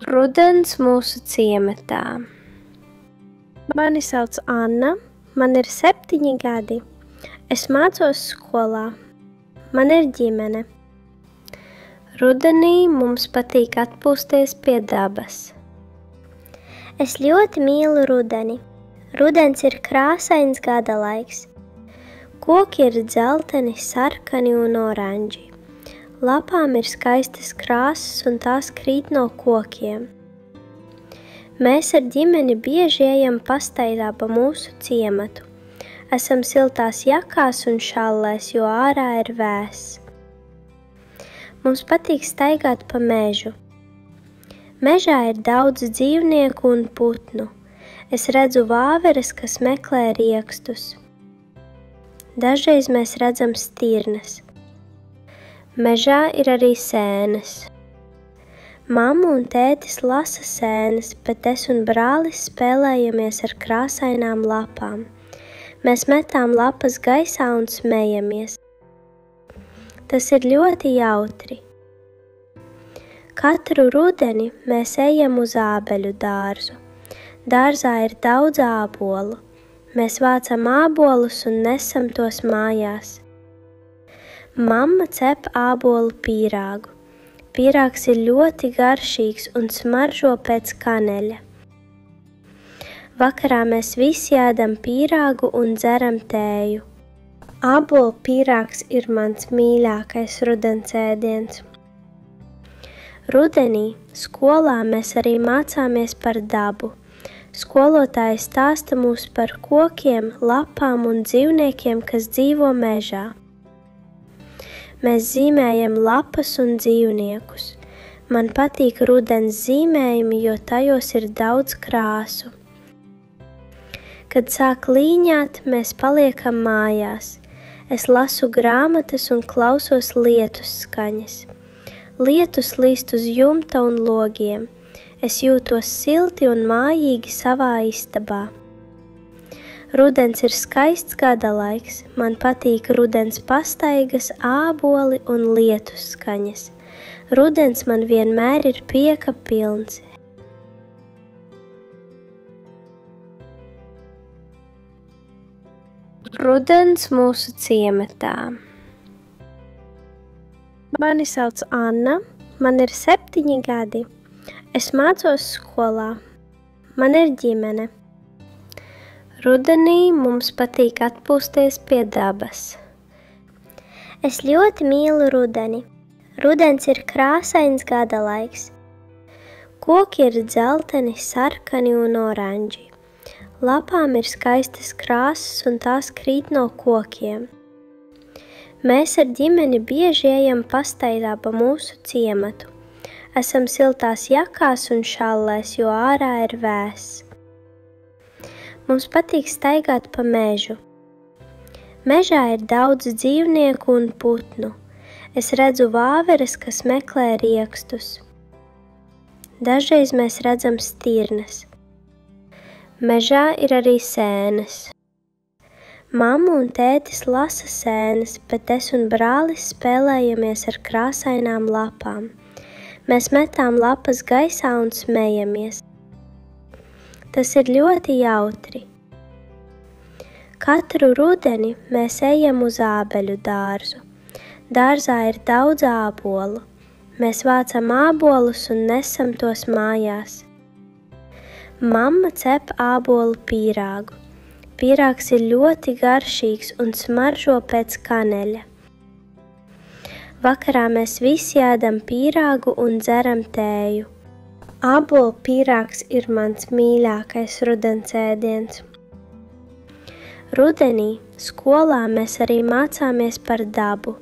Rudens mūsu ciematā. Mani sauc Anna, man ir 7 gadi. Es mācos skolā. Man ir ģimene. Rudenī mums patīk atpūsties pie dabas. Es ļoti mīlu rudeni. Rudens ir krāsains gada laiks. Koki ir dzelteni, sarkani un oranži. Lapām ir skaistas krāsas un tās krīt no kokiem. Mēs ar ģimeni bieži ejam pastaigā pa mūsu ciematu. Esam siltās jakās un šallēs, jo ārā ir vēss. Mums patīk staigāt pa mežu. Mežā ir daudz dzīvnieku un putnu. Es redzu vāveres, kas meklē riekstus. Dažreiz mēs redzam stirnas. Mežā ir arī sēnes. Mamma un tētis lasa sēnes, bet es un brālis spēlējamies ar krāsainām lapām. Mēs metām lapas gaisā un smejamies. Tas ir ļoti jautri. Katru rudeni mēs ejam uz ābeļu dārzu. Dārzā ir daudz ābolu. Mēs vācam ābolus un nesam tos mājās. Mamma cep ābolu pīrāgu. Pīrāgs ir ļoti garšīgs un smaržo pēc kaneļa. Vakarā mēs visi ēdam pīrāgu un dzeram tēju. Ābolu pīrāgs ir mans mīļākais rudens ēdiens. Rudenī skolā mēs arī mācāmies par dabu. Skolotāji stāsta mums par kokiem, lapām un dzīvniekiem, kas dzīvo mežā. Mēs zīmējam lapas un dzīvniekus. Man patīk rudens zīmējumi, jo tajos ir daudz krāsu. Kad sāk līņāt, mēs paliekam mājās. Es lasu grāmatas un klausos lietus skaņas. Lietus līst uz jumta un logiem. Es jūtos silti un mājīgi savā istabā. Rudens ir skaists gada laiks. Man patīk rudens pastaigas, āboli un lietus skaņas. Rudens man vienmēr ir prieka pilns. Rudens mūsu ciematā. Mani sauc Anna, man ir 7 gadi. Es mācos skolā. Man ir ģimene. Rudenī mums patīk atpūsties pie dabas. Es ļoti mīlu rudeni. Rudens ir krāsains gada laiks. Koki ir dzelteni, sarkani un oranži. Lapām ir skaistas krāsas un tās krīt no kokiem. Mēs ar ģimeni bieži ejam pastaigā pa mūsu ciematu. Esam siltās jakās un šallēs, jo ārā ir vēss. Mums patīk staigāt pa mežu. Mežā ir daudz dzīvnieku un putnu. Es redzu vāveres, kas meklē riekstus. Dažreiz mēs redzam stirnas. Mežā ir arī sēnes. Mamma un tētis lasa sēnes, bet es un brālis spēlējamies ar krāsainām lapām. Mēs metām lapas gaisā un smejamies. Tas ir ļoti jautri. Katru rudeni mēs ejam uz ābeļu dārzu. Dārzā ir daudz ābolu. Mēs vācam ābolus un nesam tos mājās. Mamma cep ābolu pīrāgu. Pīrāgs ir ļoti garšīgs un smaržo pēc kaneļa. Vakarā mēs visi ēdam pīrāgu un dzeram tēju. Ābolu pīrāgs ir mans mīļākais rudens ēdiens. Rudenī skolā mēs arī mācāmies par dabu.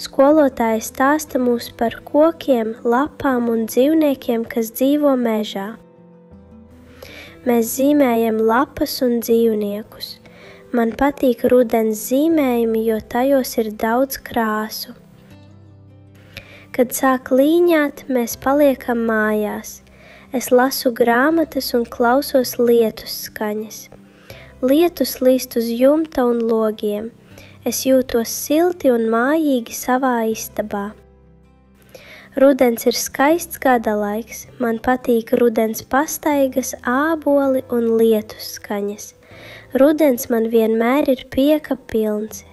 Skolotāji stāsta mums par kokiem, lapām un dzīvniekiem, kas dzīvo mežā. Mēs zīmējam lapas un dzīvniekus. Man patīk rudens zīmējumi, jo tajos ir daudz krāsu. Kad sāk līņāt, mēs paliekam mājās. Es lasu grāmatas un klausos lietus skaņas. Lietus līst uz jumta un logiem. Es jūtos silti un mājīgi savā istabā. Rudens ir skaists gada laiks, man patīk rudens pastaigas, āboli un lietus skaņas. Rudens man vienmēr ir prieka pilns,